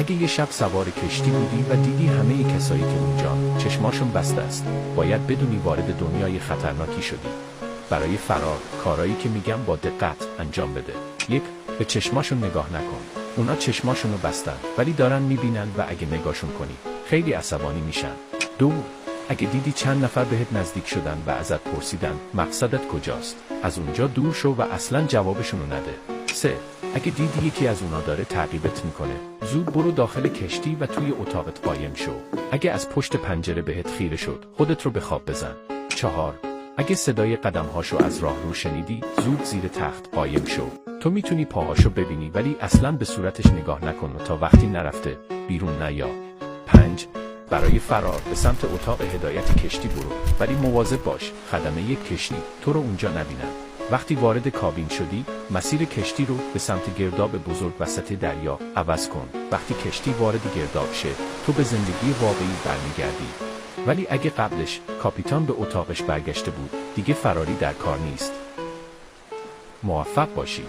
اگه یه شب سوار کشتی بودی و دیدی همه کسایی که اونجا چشماشون بسته است، باید بدونی وارد دنیای خطرناکی شدی. برای فرار، کارایی که میگم با دقت انجام بده. 1. به چشماشون نگاه نکن. اونا چشماشونو بستن ولی دارن میبینن و اگه نگاهشون کنی خیلی عصبانی میشن. 2. اگه دیدی چند نفر بهت نزدیک شدن و ازت پرسیدن مقصدت کجاست، از اونجا دور شو و اصلاً جوابشونو نده. 3. اگه دیدی یکی از اونا داره تعقیبت میکنه، زود برو داخل کشتی و توی اتاقت قایم شو. اگه از پشت پنجره بهت خیره شد، خودت رو به خواب بزن. 4. اگه صدای قدمهاشو از راهرو شنیدی، زود زیر تخت قایم شو. تو میتونی پاهاشو ببینی ولی اصلاً به صورتش نگاه نکن تا وقتی نرفته بیرون نیا. 5. برای فرار به سمت اتاق هدایت کشتی برو، ولی مواظب باش خدمه یک کشتی تو رو اونجا نبینن. وقتی وارد کابین شدی، مسیر کشتی رو به سمت گرداب بزرگ وسط دریا عوض کن. وقتی کشتی وارد گرداب شه، تو به زندگی واقعی برمیگردی. ولی اگه قبلش کاپیتان به اتاقش برگشته بود، دیگه فراری در کار نیست. موفق باشی.